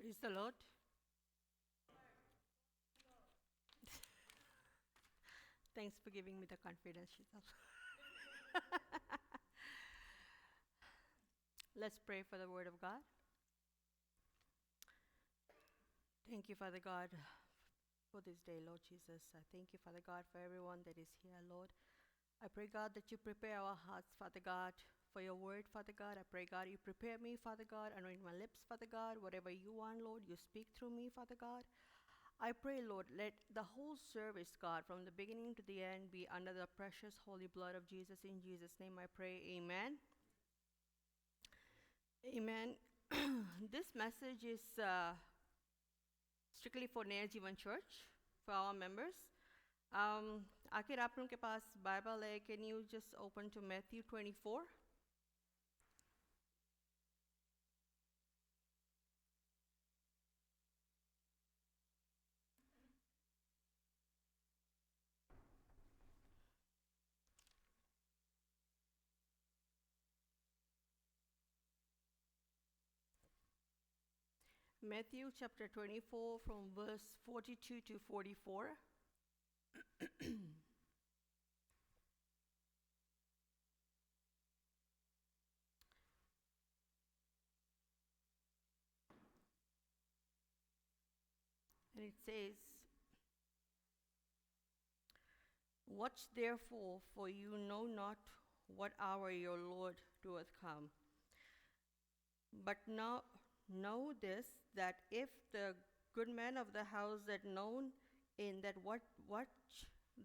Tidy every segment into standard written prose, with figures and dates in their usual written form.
Praise the Lord. Thanks for giving me the confidence, Sheetal. Let's pray for the word of God. Thank you, Father God, for this day, Lord Jesus. I thank you, Father God, for everyone that is here, Lord. I pray, God, that you prepare our hearts, Father God, for your word, Father God. I pray, God, you prepare me, Father God, anoint my lips, Father God. Whatever you want, Lord, you speak through me, Father God. I pray, Lord, let the whole service, God, from the beginning to the end, be under the precious holy blood of Jesus. In Jesus' name I pray, amen. Amen. This message is strictly for Naya Jeevan Church, for our members. आखिर आप लोगों के पास Bible है, can you just open to Matthew 24? Matthew chapter 24 from verse 42 to 44. And it says, "Watch therefore, for you know not what hour your Lord doeth come. But now know this, that if the good man of the house had known in that what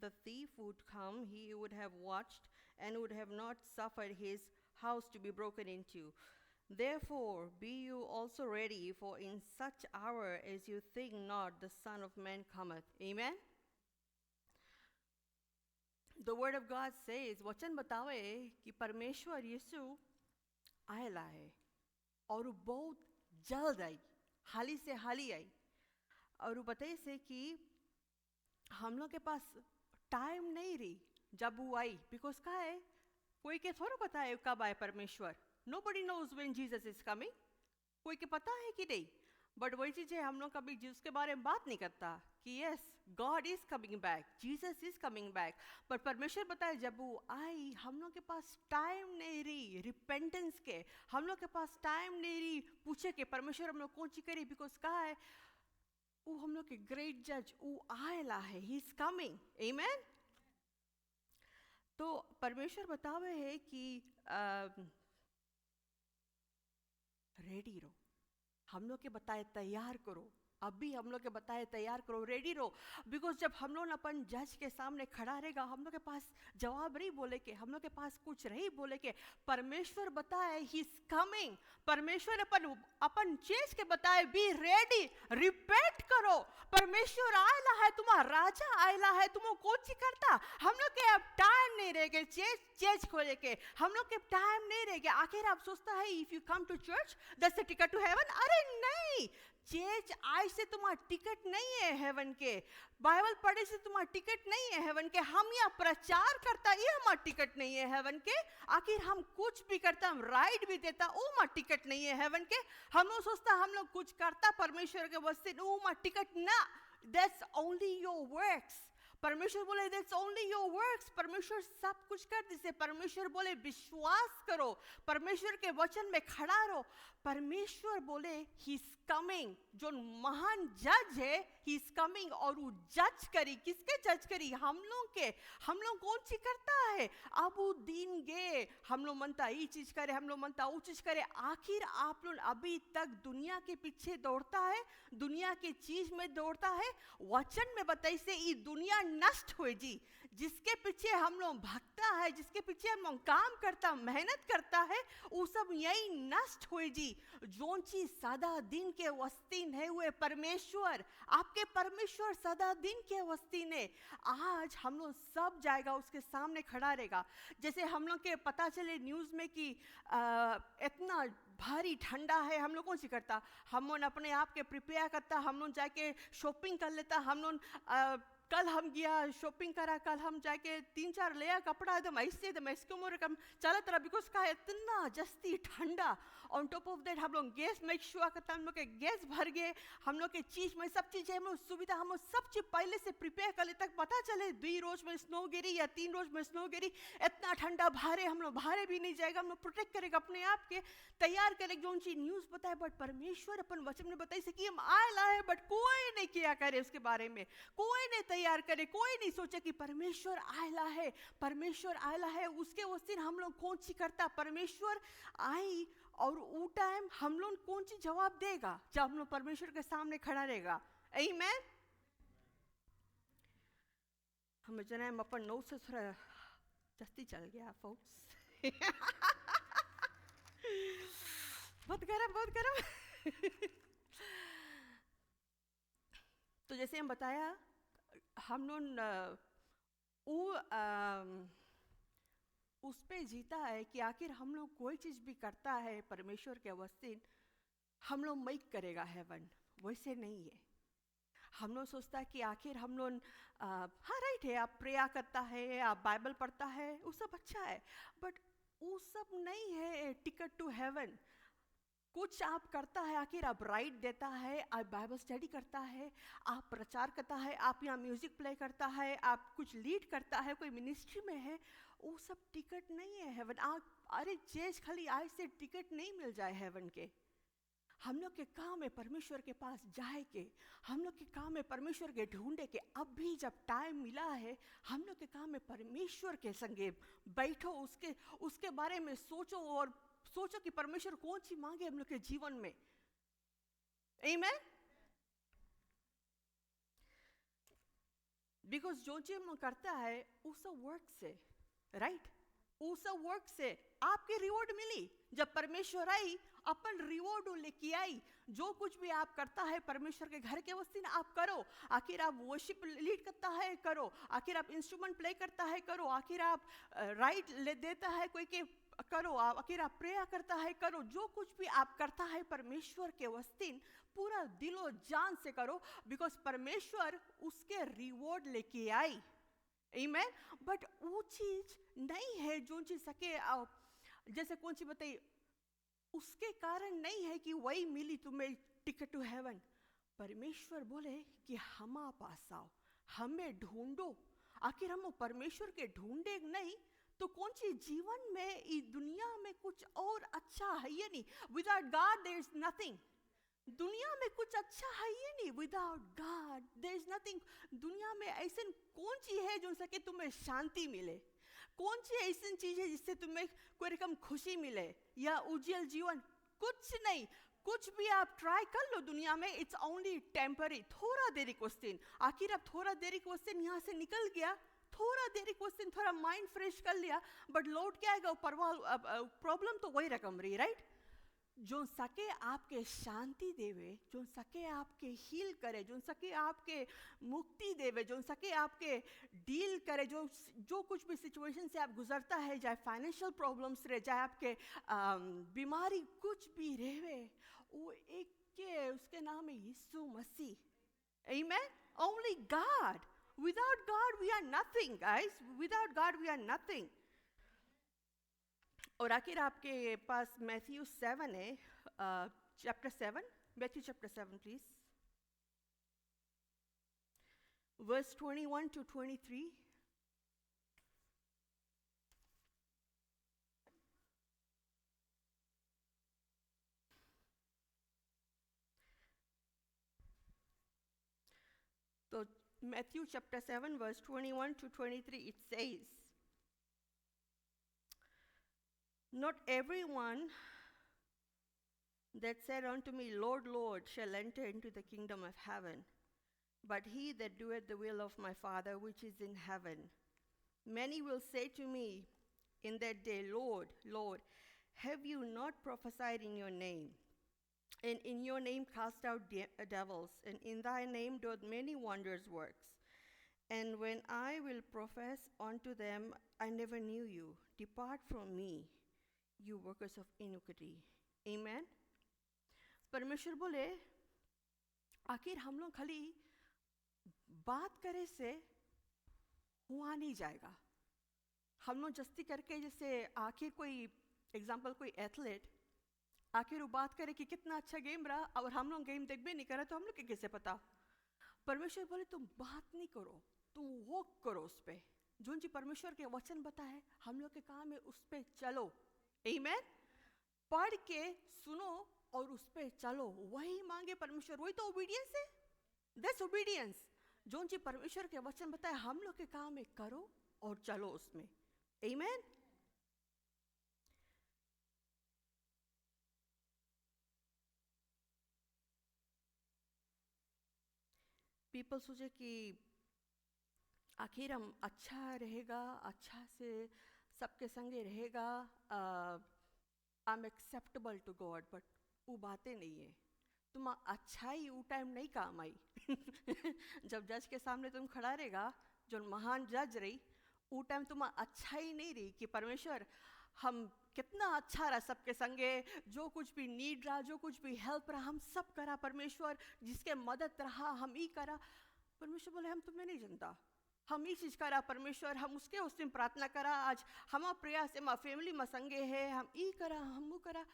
the thief would come, he would have watched and would have not suffered his house to be broken into. Therefore be you also ready, for in such hour as you think not, the Son of Man cometh." Amen. The word of God says, वचन बतावे कि परमेश्वर यीशु आएला है और वो बहुत जल्द आई, हाली से हाली आई। और वो बताए से कि हम लोग के पास टाइम नहीं रही जब वो आई, बिकॉज क्या है, कोई के थोड़ा पता है कब आए परमेश्वर. Nobody knows when Jesus is coming. कोई के पता है कि नहीं. बट वही चीज़ है, हम लोग कभी उसके बारे में बात नहीं करता कि yes, God is coming back, Jesus is coming back. पर परमेश्वर बताए जब वो आई, हम लोग के पास टाइम नहीं रही रिपेंटेंस के, हम लोग के पास टाइम नहीं रही पूछे कि परमेश्वर हम लोग कौन सी करी, बिकॉज कहा है वो हम लोग के ग्रेट जज वो आएला है, ही इज कमिंग. आमेन. तो परमेश्वर बतावे है कि रेडी रहो, हम लोग के बताए तैयार करो, अभी हम लोग के बताए तैयार करो, रेडी रहो. बिकॉज जब हम लोग अपन जज के सामने खड़ा रहेगा, हम लोग के पास जवाब नहीं बोले के, हम लोग के पास कुछ नहीं बोले के. परमेश्वर बताए ही इज कमिंग. परमेश्वर अपन चेंज के बताए बी रेडी, रिपेंट करो. परमेश्वर आयला है, तुम्हारा राजा आयला है, तुम कौन सी करता. हम लोग के अब टाइम नहीं रहेगा चेंज खोले के, हम लोग के टाइम नहीं रहेगा. आखिर आप सोचता है if you come to church that's a ticket to heaven. अरे नहीं, चेंज आज से तुम्हारा टिकट नहीं है हेवन के, बाइबल पढ़े से तुम्हारा टिकट नहीं है हेवन के. हम यहाँ प्रचार करता, ये हमारा टिकट नहीं है हेवन के. आखिर हम कुछ भी करता, हम राइड भी देता, वो हमारा टिकट नहीं है हेवन के. हम लोग सोचता हम लोग कुछ करता परमेश्वर के वस्ते, वो हमारा टिकट ना. That's only your works. परमेश्वर बोले दैट्स ओनली योर वर्क्स. परमेश्वर सब कुछ कर दिसे. परमेश्वर बोले विश्वास करो, परमेश्वर के वचन में खड़ा रहो. परमेश्वर बोले ही इज कमिंग. जो महान जज है ही इज कमिंग, और वो जज करी. किसके जज करी? हम लोग के. हम लोग कौन सी करता है, अब वो दिन गे, हम लोग मनता ये चीज करे, हम लोग मनता वो चीज करे. आखिर आप लोग अभी तक दुनिया के पीछे दौड़ता है, दुनिया की चीज में दौड़ता है. वचन में बताई से ये दुनिया नष्ट हुए जी. जिसके पीछे हम लोग भागता है, जिसके पीछे हम लोग काम करता, मेहनत करता है, वो सब यही नष्ट हुए जी. जोन चीज सदा दिन के वस्तीन है हुए परमेश्वर, आपके परमेश्वर सदा दिन के वस्तीन है. आज हम लोग सब जाएगा उसके सामने खड़ा रहेगा. जैसे हम लोग के पता चले न्यूज में कि इतना भारी ठंडा है, हम लोग कौन सी करता, हम लोग अपने आप के प्रिपेयर करता, हम लोग जाके शॉपिंग कर लेता, हम लोग कल हम गया शॉपिंग करा, कल हम जाके 3-4 लिया कपड़ा, एकदम ऐसे इसको मोर कम चला तरह, बिकॉज का इतना जस्ती ठंडा। ऑन टॉप ऑफ दैट हम लोग गैस मेक श्योर करता, हम लोग के गैस भर गए, हम लोग के चीज में सब चीज़ है, हम लोग सुविधा, हम लोग सब चीज़ पहले से प्रिपेयर कर ले, तक पता चले 2 रोज में स्नो गिरी या 3 रोज में स्नो गिरी, इतना ठंडा भारे, हम लोग भारे भी नहीं जाएगा, हम लोग प्रोटेक्ट करेगा अपने आप के, तैयार करेगा जो चीज न्यूज़ बताए। बट परमेश्वर अपन वचन में बताई से कि हम आयला है, बट कोई नहीं किया करे उसके बारे में, कोई नहीं तैयार करे, कोई नहीं सोचे कि परमेश्वर आयला है, परमेश्वर आयला है। उसके उस दिन हम लोग कौन सी करता, परमेश्वर आई और वो टाइम हम लोग कौन सी जवाब देगा जब हम लोग परमेश्वर के सामने खड़ा रहेगा। आमीन। हमें जना हम अपन नौ से थोड़ा जस्ती चल गया फोक्स। बहुत गरम, बहुत गरम। तो जैसे हम बताया, हम लोग उस पे जीता है कि आखिर हम लोग कोई चीज़ भी करता है परमेश्वर के वसीले हम लोग मेक करेगा हेवन, वैसे नहीं है। हम लोग सोचता है कि आखिर हम लोग हाँ राइट है, आप प्रेयर करता है, आप बाइबल पढ़ता है, वो सब अच्छा है, बट वो सब नहीं है टिकट टू हेवन। कुछ आप करता है, आखिर आप राइट देता है, आप बाइबल स्टडी करता है, आप प्रचार करता है, आप यहाँ म्यूजिक प्ले करता है, आप कुछ लीड करता है, कोई मिनिस्ट्री में है, वो सब टिकट नहीं है हेवन। आप अरे जेस खाली आज से टिकट नहीं मिल जाए हेवन के। हम लोग के काम है परमेश्वर के पास जाए के, हम लोग के काम है परमेश्वर के ढूंढे के। अब भी जब टाइम मिला है, हम लोग के काम है परमेश्वर के संगे बैठो, उसके बारे में सोचो और सोचो कि परमेश्वर कौन सी मांगे हम लोग के जीवन में। आमीन। बिकॉज जो चीज हम करता है वो सब वर्क से, राइट, वो सब वर्क से आपके रिवॉर्ड मिली। जब परमेश्वर आई अपन रिवॉर्ड लेके आई। जो कुछ भी आप करता है परमेश्वर के घर के वस्ती आप करो, आखिर आप वर्शिप लीड करता है करो, आखिर आप इंस्ट्रूमेंट प्ले करता है करो, आखिर आप राइट ले देता है कोई के करो, आखिर आप प्रेयर करता है करो। जो कुछ भी आप करता है परमेश्वर के वस्ती पूरा दिलो जान से करो, बिकॉज परमेश्वर उसके रिवॉर्ड लेके आई। आमीन। बट वो चीज नहीं है जो चीज सके, जैसे कौन सी बताइए, उसके कारण नहीं है कि वही मिली तुम्हें टिकट टू हेवन। परमेश्वर बोले कि हम पास आओ, हमें ढूंढो। आखिर हम परमेश्वर के ढूंढे नहीं तो कौन सी जीवन में इस दुनिया में कुछ और अच्छा है ये नहीं। Without God there is nothing. दुनिया में कुछ अच्छा है ये नहीं, without God there is nothing. दुनिया में ऐसा कौन सी है जो सके तुम्हें शांति मिले, कौन सी ऐसी चीज है जिससे तुम्हें कोई रकम खुशी मिले या उज्जवल जीवन, कुछ नहीं। कुछ भी आप ट्राई कर लो दुनिया में, इट्स ओनली टेम्पररी, थोड़ा देरी क्वेश्चन। आखिर आप थोड़ा देरी क्वेश्चन यहाँ से निकल गया, थोड़ा देरी क्वेश्चन थोड़ा माइंड फ्रेश कर लिया, बट लौट के आएगा प्रॉब्लम तो वही रकम रही, राइट। जो सके आपके शांति देवे, जो सके आपके हील करे, जो सके आपके मुक्ति देवे, जो सके आपके डील करे, जो कुछ भी सिचुएशन से आप गुजरता है, चाहे फाइनेंशियल प्रॉब्लम्स रहे, चाहे आपके बीमारी कुछ भी रहे, वो एक के उसके नाम है यीशु मसीह। आमीन। Only God, without God we are nothing guys, without God we are nothing. और आखिर आपके पास मैथ्यू 7 है, chapter 7, Matthew chapter 7 please, verse 21 to 23। तो Matthew chapter 7 verse 21 to 23 it says, not everyone that said unto me, Lord, Lord, shall enter into the kingdom of heaven, but he that doeth the will of my Father which is in heaven. Many will say to me in that day, Lord, Lord, have you not prophesied in your name, and in your name cast out devils, and in thy name doth many wonders works? And when I will profess unto them, I never knew you. Depart from me, you workers of iniquity. Amen. परमेश्वर बोले आखिर हम लोग खाली बात करे से हुआ नहीं जाएगा। हम लोग जस्ती करके, जैसे आखिर कोई एग्जाम्पल, कोई एथलीट आखिर वो बात करे कि कितना अच्छा गेम रहा, और हम लोग गेम देख भी नहीं करा, तो हम लोग के कैसे पता? परमेश्वर बोले तुम बात नहीं करो, तुम वॉक करो उस पर। जो जी परमेश्वर के वचन बताए हम लोग के काम है उस पर चलो। आमीन। पढ़ के सुनो और उस पर चलो, वही मांगे परमेश्वर, वही तो ओबीडियंस है। That's obedience. जो जी परमेश्वर के वचन बताए हम लोग के काम है करो और चलो उसमें। आमीन। पीपल सोचे कि आखिर हम अच्छा रहेगा, अच्छा से सबके संगे रहेगा, I am acceptable to God, but वो बातें नहीं है। तुम अच्छाई वो टाइम नहीं काम आई जब जज के सामने तुम खड़ा रहेगा, जो महान जज रही, वो टाइम तुम अच्छाई नहीं रही कि परमेश्वर हम कितना अच्छा रहा सबके संगे, जो कुछ भी नीड रहा, जो कुछ भी हेल्प रहा, हम सब करा परमेश्वर, जिसके मदद रहा हम ही करा। परमेश्वर बोले हम तुम्हें नहीं जानता, हम ही चीज करा परमेश्वर, हम उसके उस दिन प्रार्थना करा, आज हम प्रयास हम फैमिली में संगे है, हम ई करा हम वो करा।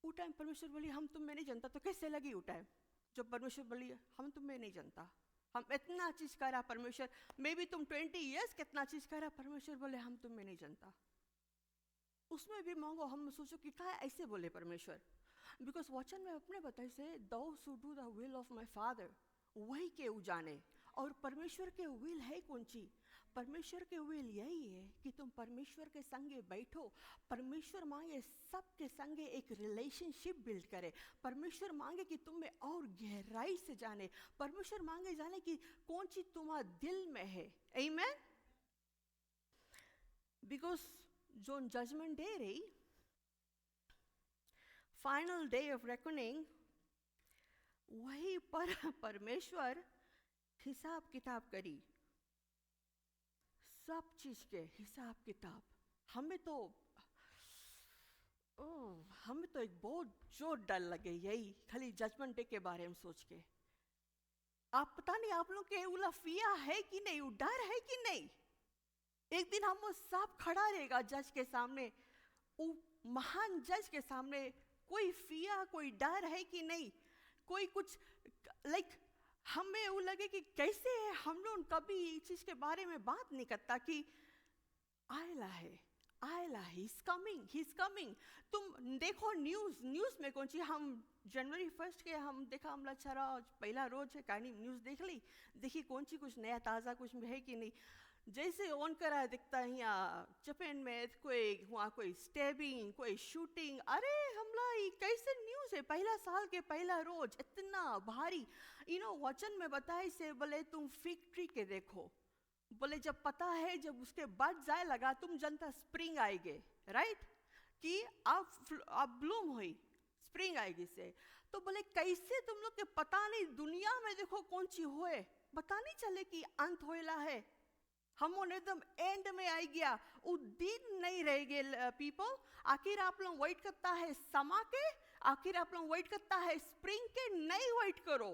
वो टाइम परमेश्वर बोली हम तुम्हें नहीं जानता, तो कैसे लगी वो टाइम जब परमेश्वर बोली हम तुम्हें नहीं जानता, हम इतना चीज करा परमेश्वर, मे बी तुम 20 ईयर्स कितना चीज करा, परमेश्वर बोले हम तुम्हें नहीं जानता। उसमें भी मांगो, हम सोचो कि क्या ऐसे बोले परमेश्वर, बिकॉज वचन में अपने बताए से those who do the will of my father, वही के उ जाने। और परमेश्वर के विल है कौन सी? परमेश्वर के विल यही है कि तुम परमेश्वर के संगे बैठो। परमेश्वर मांगे सबके संगे एक रिलेशनशिप बिल्ड करे। परमेश्वर मांगे कि तुम में और गहराई से जाने। परमेश्वर मांगे जाने कि कौन चीज तुम्हारे दिल में है। आमीन। बिकॉज जो जजमेंट डे रही, फाइनल डे ऑफ रेकनिंग, वही पर परमेश्वर हिसाब किताब करी, सब चीज के हिसाब किताब। हमें तो हमें तो एक बहुत जोर डर लगे यही खाली जजमेंट डे के बारे में सोच के। आप पता नहीं आप लोग के उला फिया है कि नहीं, वो डर है कि नहीं? एक दिन हम वो सब खड़ा रहेगा जज के सामने, वो महान जज के सामने, कोई फिया कोई डर है कि नहीं? कोई कुछ लाइक हमें वो लगे कि कैसे है, हम लोग कभी इस चीज के बारे में बात नहीं करता कि आयला है, आयला है, ही इज कमिंग। तुम देखो न्यूज में कौन सी, हम जनवरी 1 के हम देखा, हम अच्छा पहला रोज है कहानी, न्यूज देख ली, देखी कौन सी कुछ नया ताज़ा कुछ है कि नहीं। जैसे ऑन करा दिखता है यहाँ जापान में कोई वहाँ कोई स्टेबिंग, कोई शूटिंग। अरे हमला ये कैसे न्यूज़ है, पहला साल के पहला रोज इतना भारी। वचन में बताए से बोले तुम फिग ट्री के देखो, बोले जब पता है जब उसके बाद जाए लगा तुम जनता स्प्रिंग आएगी, राइट, कि अब ब्लूम हुई, स्प्रिंग आएगी से। तो बोले कैसे तुम लोग के पता नहीं दुनिया में देखो कौन सी होए, पता नहीं चले कि अंत होएला है, हम एकदम एंड में आई गया, वो दिन नहीं रहेंगे पीपल। आखिर आप लोग वेट करता है समा के, आखिर आप लोग वेट करता है स्प्रिंग के, नहीं वेट करो।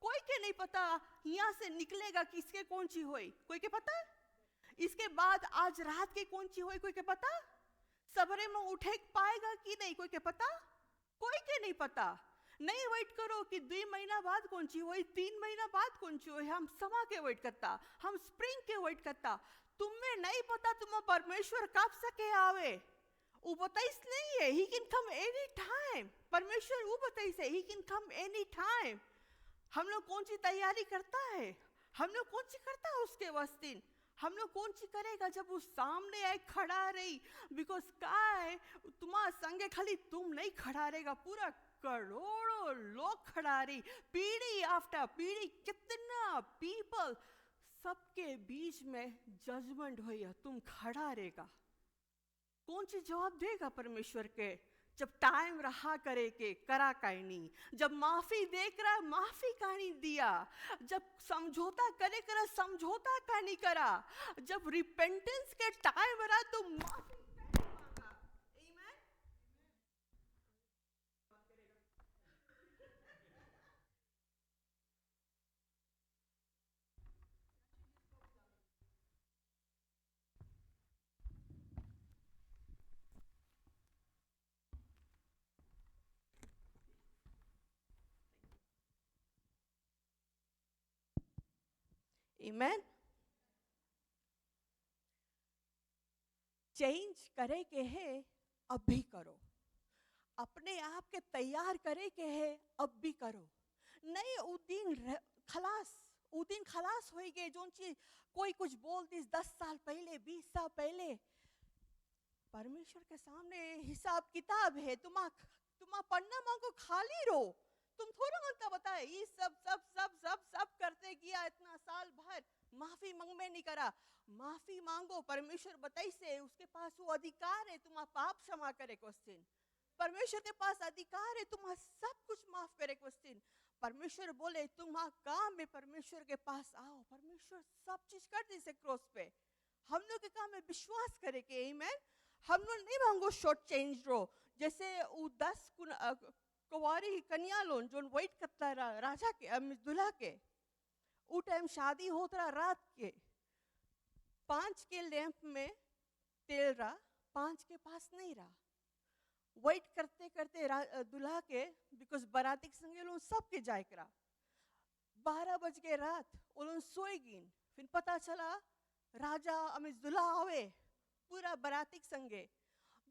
कोई के नहीं पता यहाँ से निकलेगा किसके कौन सी होई, कोई के पता? इसके बाद आज रात के कौन सी होई, कोई के पता? सवेरे में उठे पाएगा कि नहीं, कोई के पता? कोई के नहीं पता। नहीं वेट करो कि 2 महीना बाद कौन सी होई, 3 महीना बाद कौन सी होई, हम समा के वेट करता, हम स्प्रिंग के वेट करता। तुम्हें नहीं पता तुम परमेश्वर कब सके आवे, वो बताइस नहीं है, he can come any time. परमेश्वर वो बताइस है, he can come any time. हम लोग कौन सी तैयारी करता है, हम लोग कौन सी करता है उसके वस दिन, हम लोग कौन सी करेगा जब वो सामने आए खड़ा रही। बिकॉज का है तुम्हारा संगे खाली तुम नहीं खड़ा रहेगा, पूरा करोड़ों लोग खड़ा रही, पीढ़ी आफ्टर पीढ़ी, कितना पीपल, सबके बीच में जजमेंट होया, तुम खड़ा रहेगा। कौन सी जवाब देगा परमेश्वर के जब टाइम रहा करे के करा काई नहीं, जब माफी देख रहा माफी का नहीं दिया, जब समझौता करे करा समझौता का नहीं करा, जब रिपेंटेंस के टाइम रहा तो माफी मांगा। आमीन। आमेन। चेंज करे के है अब भी करो, अपने आप के तैयार करे के है अब भी करो। नहीं उ दिन खलास हो गए जो चीज कोई कुछ बोल दी 10 साल पहले 20 साल पहले। परमेश्वर के सामने हिसाब किताब है, तुम पढ़ना मांगो खाली रो। तुम थोड़ा मनता बताए ये सब सब सब सब सब करते किया इतना साल भर, माफी मांग में नहीं करा। माफी मांगो, परमेश्वर बताई से उसके पास वो अधिकार है तुम्हारा पाप क्षमा करे। क्वेश्चन परमेश्वर के पास अधिकार है तुम्हारा सब कुछ माफ करे। क्वेश्चन परमेश्वर बोले तुम्हारा काम है परमेश्वर के पास आओ, परमेश्वर सब चीज कर दी से क्रॉस पे। हम लोग के काम में विश्वास करे के आमेन। हम लोग नहीं मांगो शॉर्ट चेंज रो, जैसे वो 10 कुंवारी कन्या लोन जो वेट करता रहा राजा के दुल्हा के, वो टाइम शादी होता रहा रात के, 5 के लैंप में तेल रहा, 5 के पास नहीं रहा। वेट करते करते दुल्हा के, बिकॉज बाराती के संगे लोग सबके जाए करा, 12 बज के रात वो लोग सोए गिन। फिर पता चला राजा अमित दुल्हा आवे पूरा बाराती के संगे,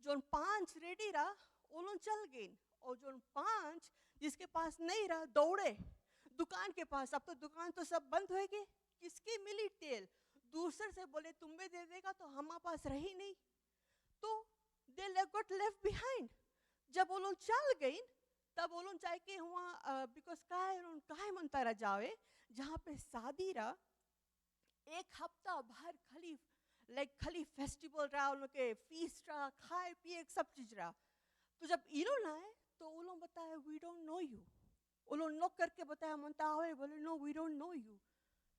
जो 5 रेडी रहा वो लोग चल गए, और जो 5 जिसके पास नहीं रहा दौड़े दुकान के पास। अब तो दुकान तो सब बंद होएगी, किसकी मिली तेल? दूसरे से बोले तुम्हें दे देगा, तो हमारे पास रही नहीं, तो दे गॉट लेफ्ट बिहाइंड। जब वो लोग चल गई तब वो लोग चाहे कि वहाँ बिकॉज काहे मनता रह जावे जहाँ पे शादी रहा, 1 हफ्ता भर खाली फेस्टिवल रहा, उन लोग के फीस्ट रहा, खाए पिए सब चीज रहा। तो जब इनो ना आए तो वो लोग बताया वी डोंट नो यू। वो लोग नॉक करके बताया मनता हुए, बोले no we don't know you.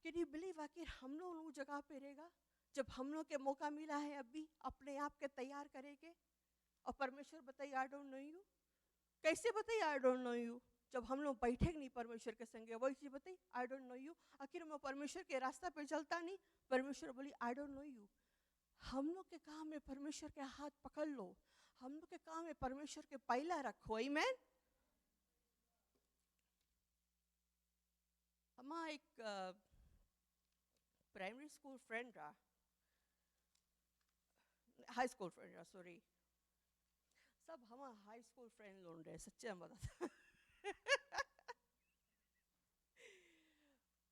Can you believe आखिर हम लोग उस जगह पे रहेगा जब हम लोग के मौका मिला है अभी अपने आप के तैयार करेंगे, और परमेश्वर बताइए आई डोंट नो यू। कैसे बताइए आई डोंट नो यू जब हम लोग बैठेंगे नहीं परमेश्वर के संगे? वही चीज बताइए आई डोंट नो यू। आखिर मैं परमेश्वर के रास्ता पे चलता नहीं, परमेश्वर बोली आई डोंट नो यू। हम लोग के काम में परमेश्वर के हाथ पकड़ लो, हम लोग के काम में परमेश्वर के पहला रखो। आमीन। हमारा एक प्राइमरी स्कूल फ्रेंड रहा, हाई स्कूल फ्रेंड रहा, सॉरी, सब हमारा हाई स्कूल फ्रेंड लोग रहे, सच्चे हम बता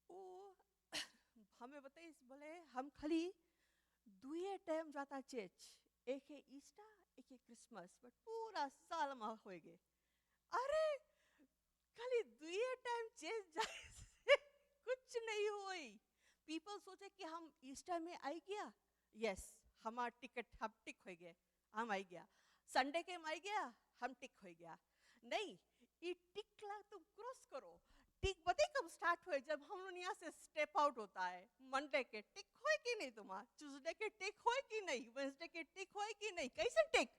वो हमें बताइए बोले हम खाली 2 टाइम जाता चर्च, एक है ईस्टर एक है क्रिसमस, बट पूरा साल में हो गए। अरे खाली 2 टाइम चर्च जाए से कुछ नहीं हुई। पीपल सोचे कि हम ईस्टर में आई गया, यस हमारा टिकट हम टिक हो गए, हम आई गया। संडे के में आई गया, हम टिक हो गया। नहीं, ये टिक ला तुम क्रॉस करो। टिक बताइए कब स्टार्ट हुए? जब हम लोग यहाँ से स्टेप आउट होता है। मंडे के टिक होए कि नहीं तुम्हारा? ट्यूसडे के टिक होए कि नहीं? वेडनेसडे के टिक होए कि नहीं? कैसे टिक?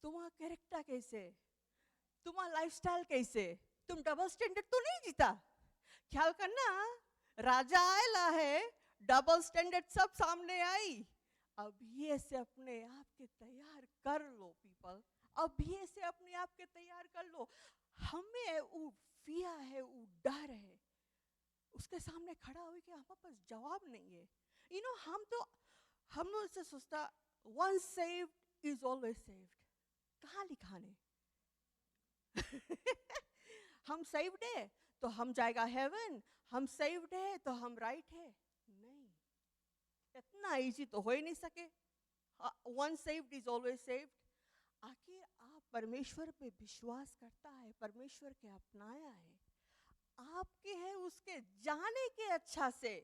तुम्हारा कैरेक्टर कैसे, तुम्हारा लाइफस्टाइल कैसे? तुम डबल स्टैंडर्ड तो नहीं जीता? ख्याल करना, राजा आयला है, डबल स्टैंडर्ड सब सामने आई। अब ये से अपने आप के तैयार कर लो पीपल, अब ये से अपने आप के तैयार कर लो। हमें वो फिया है, वो डर है, उसके सामने खड़ा हुए कि हमारे पास जवाब नहीं है। यू नो हम लोग से सोचता one saved is always saved. कहाँ लिखा है? हम सेव्ड है तो हम जाएगा हेवन, हम सेव्ड है तो हम राइट है? नहीं, इतना इजी तो हो ही नहीं सके। One saved is always saved. आखिर आप परमेश्वर पे विश्वास करता है, परमेश्वर के अपनाया है, आपके है उसके जाने के अच्छा से,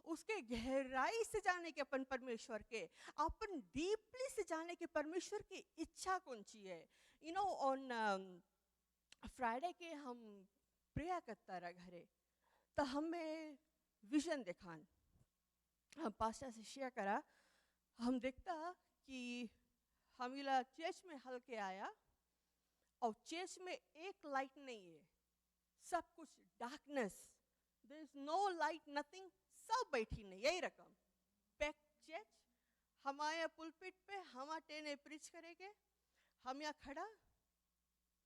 उसके गहराई से जाने के अपन परमेश्वर के, अपन डीपली से जाने के परमेश्वर की इच्छा कौन सी है। यू नो ऑन फ्राइडे के हम प्रेयर करता रहा घरे, तो हमें विजन देखा, हम पास्टर से शेयर करा। हम देखता कि हम इला चर्च में हल्के आया, और चर्च में एक लाइट नहीं है, सब कुछ darkness, there is no light nothing, सब बैठी नहीं, यही रकम पैक चर्च। हम आए पुलपिट पे, हम टेने प्रीच करेंगे, हम यहाँ खड़ा,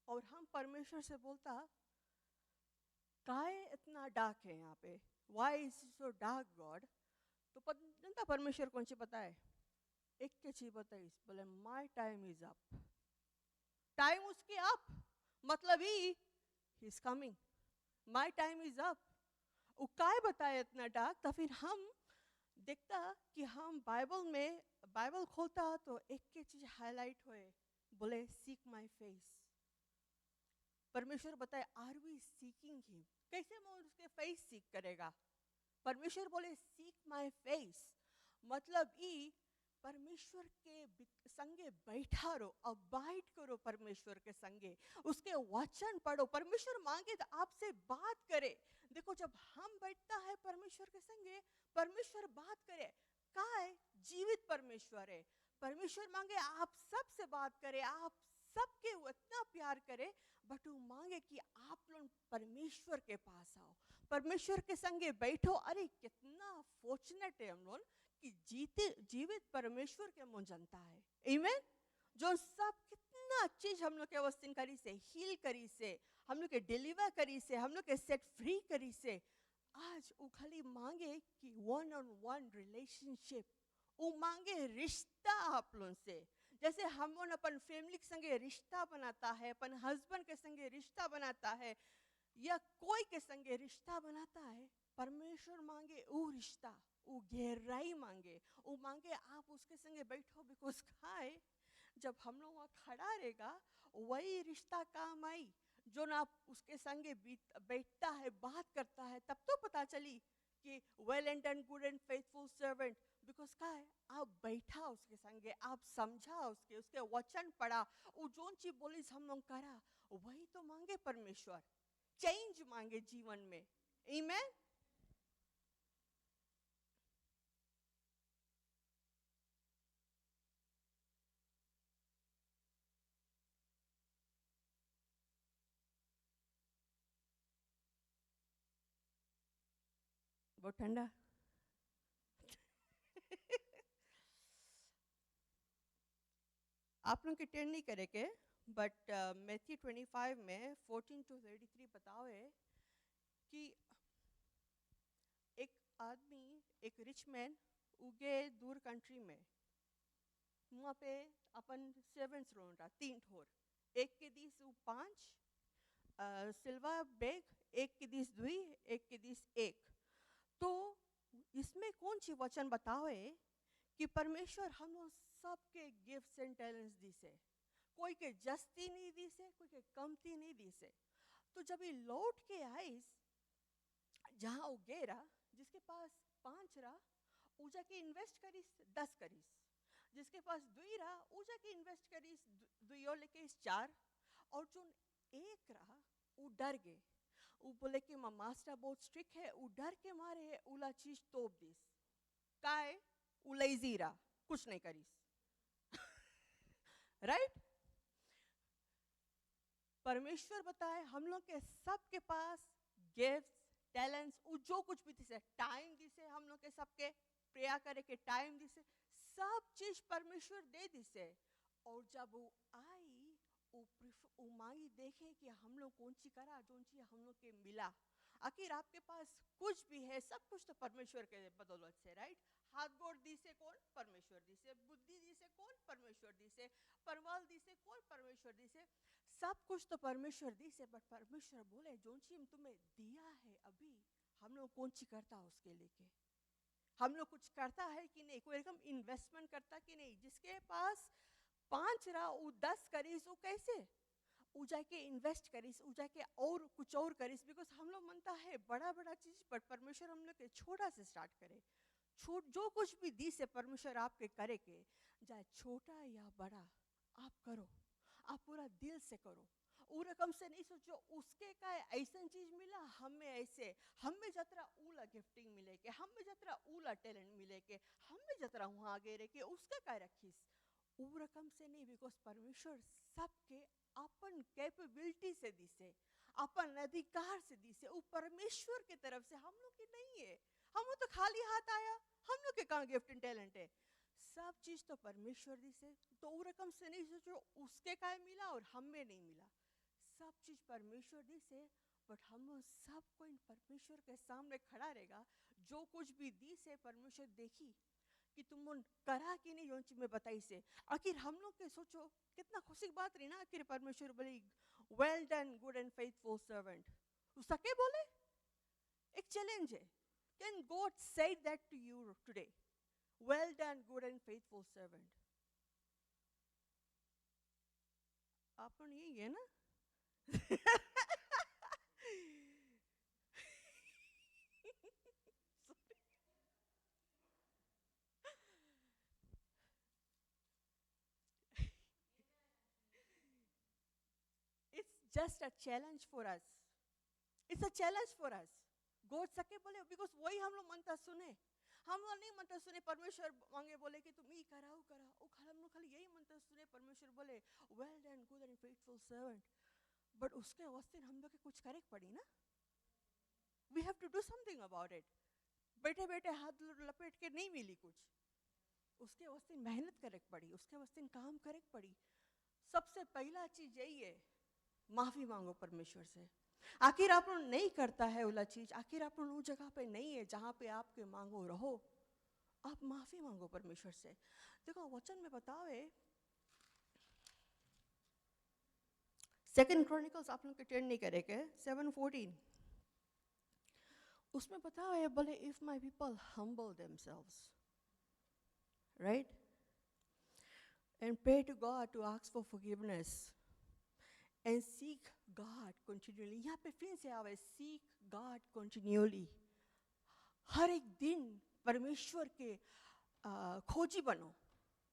और हम परमेश्वर से बोलता काय इतना डार्क है यहाँ पे, why is so dark God? तो जनता परमेश्वर कौन सी पता है? एक के चीज बताई, बोले my time is up. Time उसकी अप, मतलब he is coming, my time is up. वो काय बताए इतना डार्क? तो फिर हम देखता कि हम बाइबल खोलता तो एक के चीज हाईलाइट हुए, बोले सीक माई फेस। परमेश्वर बताए आर वी सीकिंग हिम? कैसे मैं उसके फेस सीख करेगा? परमेश्वर बोले सीक माई फेस, मतलब ई परमेश्वर के संगे बैठा रहो, अबाइड करो परमेश्वर के संगे, उसके वचन पढ़ो। परमेश्वर मांगे तो आपसे बात करे। देखो जब हम बैठता है परमेश्वर के संगे, परमेश्वर बात करे। काय जीवित परमेश्वर है। परमेश्वर मांगे आप सबसे बात करे, आप सबके वो इतना प्यार करे, बट वो मांगे कि आप लोग परमेश्वर के पास आओ, परमेश्वर के संगे बैठो। अरे कितना फॉर्चुनेट है हम लोग कि जीवित परमेश्वर के मुंह जनता है। आमीन। जो सब कितना चीज हम लोग के वस्तिन करी से, हील करी से, हम लोग के डिलीवर करी से, हम लोग के सेट फ्री करी से। आज वो खाली मांगे कि वन ऑन वन रिलेशनशिप, वो मांगे रिश्ता आप लोगों से। जैसे हम लोग अपन फैमिली के संगे रिश्ता बनाता है, अपन हस्बैंड के संगे रिश्ता बनाता है, या कोई के संगे रिश्ता बनाता है, परमेश्वर मांगे वो रिश्ता, वो गहराई मांगे। वो मांगे आप उसके संगे बैठो, बिकॉज खाए जब हम लोग वहाँ खड़ा रहेगा, वही रिश्ता काम आई। जो ना उसके संगे बैठता है, बात करता है, तब तो पता चली कि well and done good and faithful servant. Because का है आप बैठा उसके संगे, आप समझा उसके वचन पढ़ा, वो जोन चीज बोली हम लोग करा, वही तो मांगे परमेश्वर। चेंज मांगे जीवन में। आमीन। बहुत ठंडा। आप लोग की टेंड नहीं करे के, बट मैथ्यू 25 में 14 to 33 बताओ है कि एक आदमी, एक रिच मैन उगे दूर कंट्री में, वहाँ पे अपन सर्वेंट्स रहा 3 ठोर, एक के दिस 5 सिल्वर बैग, एक के दिस 2, एक के दिस 1। तो इसमें कौन सी वचन बताओ है कि परमेश्वर हम लोग सबके गिफ्ट्स एंड टैलेंट्स दी से, कोई के जस्ती नहीं दी से, कोई के कमती नहीं दी से। तो जब ये लौट के आईस, जहाँ वो गेरा, जिसके पास 5 रहा, वो जाके इन्वेस्ट करीस 10 करीस। जिसके पास 2 रहा, वो जाके इन्वेस्ट करीस 2 और लेके 4। और जो 1 रहा, वो डर गए। वो बोले कि मास्टर बहुत स्ट्रिक्ट है, वो डर के मारे उला चीज तोप दिस। काय वो लेजी रहा, कुछ नहीं करीस। राइट। परमेश्वर बताए हम लोग के सबके पास गिफ्ट्स टैलेंट्स, जो कुछ भी दिसे, टाइम दिसे, हम लोग के सबके प्रेयर करे के टाइम दिसे, सब चीज परमेश्वर दे दिसे। और जब वो आई, वो मांगी देखे कि हम लोग कौन सी करा, जो चीज हम लोग के मिला। आखिर आपके पास कुछ भी है, सब कुछ तो परमेश्वर के बदौलत से। राइट। हाथ गोड़ दी से कौन? परमेश्वर दी से। बुद्धि दी से कौन? परमेश्वर दी से। परवाल दी से कौन? परमेश्वर दी से। सब कुछ तो परमेश्वर दी से। बट परमेश्वर बोले जो चीज तुम्हें दिया है अभी, हम लोग कौन सी करता उसके लेके, हम लोग कुछ करता है कि नहीं, कोई रकम इन्वेस्टमेंट करता कि नहीं। जिसके पास 5 रहा, वो 10 करीस, वो कैसे वो जाके इन्वेस्ट करीस, वो जाके और कुछ और करीस। बिकॉज हम लोग मनता है बड़ा बड़ा चीज, बट परमेश्वर हम लोग के छोटा से स्टार्ट करे। छोट जो कुछ भी दी से परमेश्वर आपके करे के, चाहे छोटा या बड़ा, आप करो, आप पूरा दिल से करो। वो रकम से नहीं सोचो उसके का ऐसा चीज मिला हमें, ऐसे हमें जतरा ऊला गिफ्टिंग मिले के, हमें जतरा ऊला टैलेंट मिले के, हमें जतरा वहां आगे रहे के, उसका क्या रखीस। वो रकम से नहीं। बिकॉज परमेश्वर सबके अपन कैपेबिलिटी से दी से, अपन अधिकार से दी से। वो परमेश्वर की तरफ से, हम लोग की नहीं है। हम लोग तो खाली हाथ आया, हम लोग के कहाँ गिफ्ट एंड टैलेंट है। सब चीज तो परमेश्वर दी से। तो वो रकम से नहीं सोचो उसके का मिला और हमें नहीं मिला। सब चीज परमेश्वर दी से। बट हम लोग सबको इन परमेश्वर के सामने खड़ा रहेगा, जो कुछ भी दी से परमेश्वर देखी कि तुम उन करा कि नहीं जो चीज में बताई से। आखिर हम लोग के सोचो कितना खुशी की बात रही ना, आखिर परमेश्वर बोले well done good and faithful servant. सके बोले एक चैलेंज है, can God say that to you today, well done good and faithful servant. अपन यही है ना। It's just a challenge for us. It's a challenge for us. God सके बोले बिकॉज वही हम लोग मनता सुने, हम लोग नहीं मनता सुने परमेश्वर मांगे बोले कि तुम ये करा वो करा, वो हम लोग खाली यही मनता सुने परमेश्वर बोले well done good and faithful servant. But उसके वास्ते हम लोग के कुछ करे पड़ी ना, we have to do something about it. बैठे बैठे हाथ लपेट के नहीं मिली कुछ, उसके वास्ते मेहनत करे पड़ी, उसके वास्ते काम करे पड़ी। सबसे पहला चीज यही है, माफी मांगो परमेश्वर से। आखिर आप नहीं करता है वाला चीज, आखिर आप उस जगह पे नहीं है जहां पे आपके मांगो रहो, आप माफी मांगो परमेश्वर से। देखो वचन में बताओ है, सेकंड क्रॉनिकल्स आप लोग के टर्न नहीं करेंगे 7:14, उसमें बताओ है बोले if my people humble themselves, right, and pray to God to ask for forgiveness and seek God continually। यहाँ पे फिर से आवे seek God continually। हर एक दिन परमेश्वर के खोजी बनो,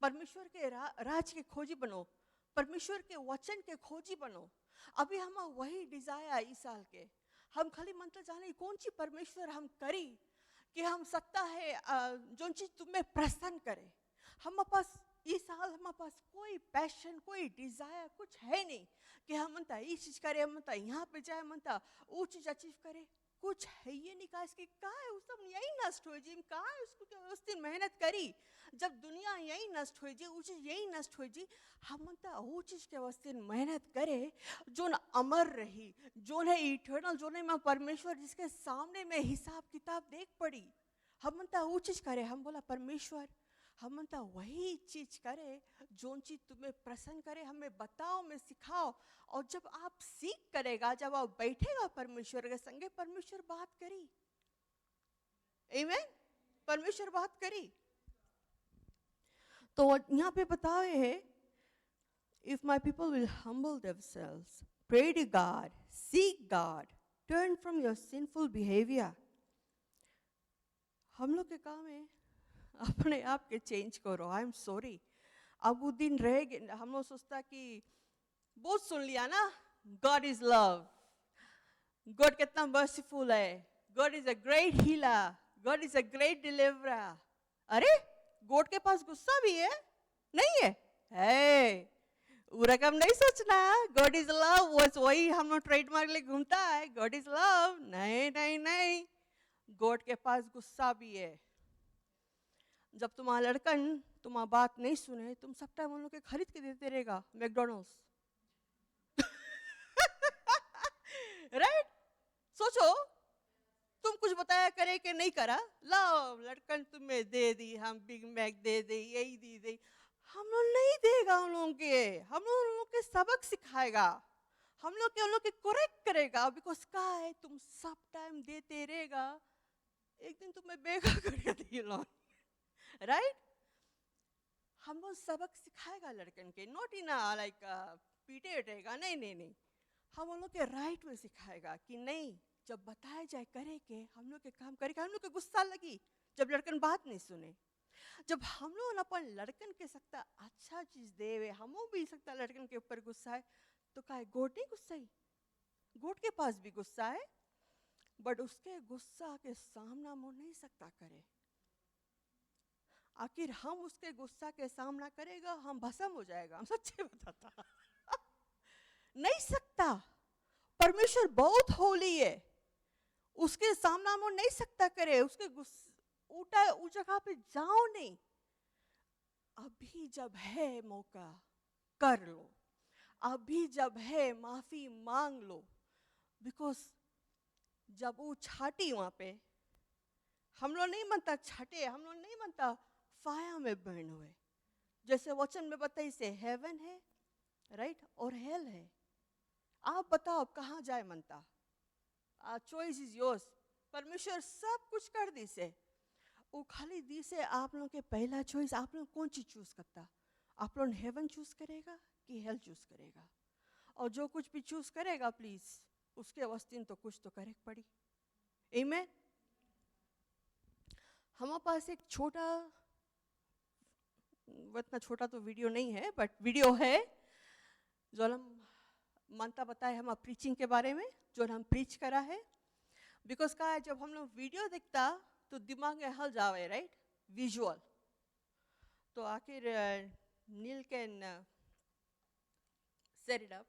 परमेश्वर के राज के खोजी बनो, परमेश्वर के वचन के खोजी बनो। अभी हम वही डिजायर इस साल के, हम खाली मंत्र जाने कौन सी परमेश्वर हम करी कि हम सकता है जो चीज तुम्हें प्रसन्न करे। हम पास इस साल हमारे पास कोई पैशन कोई डिजायर कुछ है नहीं कि हम मनता ये चीज करे, हम मनता यहाँ पे जाए, मनता वो चीज अचीव करे, कुछ है ये नहीं। कहा इसकी कहा है उस सब यही नष्ट हो जी, कहा है उसको उस दिन मेहनत करी, जब दुनिया यही नष्ट हो जी, वो चीज यही नष्ट हो जी। हम मनता वो चीज के वास्ते मेहनत करे जो न अमर रही, जो है इटर्नल, जो नहीं मैं परमेश्वर जिसके सामने में हिसाब किताब देख पड़ी, हम मनता वो चीज करे। हम बोला परमेश्वर हम मनता वही चीज करे जो चीज तुम्हें प्रसन्न करे, हमें बताओ, हमें सिखाओ। और जब आप सीख करेगा, जब आप बैठेगा परमेश्वर के संगे, परमेश्वर बात करी, आमीन, परमेश्वर बात करी। तो यहाँ पे बताओ है if my people will humble themselves, pray to God, seek God, turn from your sinful behaviour. हम लोग के काम है अपने आप के चेंज करो। आई एम सॉरी, अब वो दिन रह गए, हम लोग सोचता कि बहुत सुन लिया ना, गॉड इज लव, गॉड कितना मर्सीफुल है, God is a great healer, God is a great deliverer. अरे गॉड के पास गुस्सा भी है? नहीं है, है वो रकम नहीं सोचना। गॉड इज लव वही हम लोग ट्रेडमार्क ले घूमता है, गॉड इज लव। नहीं नहीं नहीं, गॉड के पास गुस्सा भी है। जब तुम्हारा लड़कन तुम्हारा बात नहीं सुने, तुम सब टाइम उन लोग के खरीद के देते रहेगा मैकडोनल्ड्स। राइट, सोचो तुम कुछ बताया करे कि नहीं करा, लाओ लड़कन तुम्हें दे दी, हम बिग मैक दे दे, यही दे दे। हम लोग नहीं देगा उन लोगों के, हम लोग उन लोग के सबक सिखाएगा, हम लोग के उन लोग के करेक्ट करेगा। बिकॉज का है तुम सब टाइम देते रहेगा, एक दिन तुम्हें बेगा करके दिया, राइट। हम लोग सबक सिखाएगा लड़कन के, नॉट इन लाइक पीटे उठेगा, नहीं नहीं नहीं, हम उन लोग के राइट में सिखाएगा कि नहीं, जब बताया जाए करे के हम लोग के काम करेगा। हम लोग के गुस्सा लगी जब लड़कन बात नहीं सुने, जब हम लोग अपन लड़कन के सकता अच्छा चीज देवे, हम भी सकता लड़कन के ऊपर गुस्सा है, तो का है गोट नहीं गुस्सा ही, गोट के पास भी गुस्सा है, बट उसके गुस्सा के सामना मुंह नहीं सकता करे। आखिर हम उसके गुस्सा के सामना करेगा, हम भस्म हो जाएगा, हम सच्चे बताता। नहीं सकता, परमेश्वर बहुत होली है, उसके सामना मुंह नहीं सकता करे, उसके उठा उस जगह पे जाओ नहीं। अभी जब है मौका कर लो, अभी जब है माफी मांग लो, बिकॉज जब वो छाटी वहाँ पे, हम लोग नहीं मनता छाटे, हम लोग नहीं मनता फायर में बर्न हुए, जैसे वचन में बताइए से हेवन है राइट और हेल है। आप बताओ आप कहाँ जाए मनता, चॉइस इज योर्स। परमेश्वर सब कुछ कर दी से, वो खाली दी से आप लोगों के पहला चॉइस, आप लोग कौन चीज चूज करता? आप लोग हेवन चूज करेगा कि हेल चूज करेगा? और जो कुछ भी चूज करेगा प्लीज उसके वस्तीन तो कुछ तो करे पड़ी। आमीन। हमारे पास एक छोटा, इतना छोटा तो वीडियो नहीं है बट वीडियो है जो हम मानता बताए हम प्रीचिंग के बारे में, जो हम प्रीच करा है। बिकॉज का है जब हम लोग वीडियो दिखता तो दिमाग में हल जावे राइट, विजुअल। तो आखिर नील कैन सेट इट अप।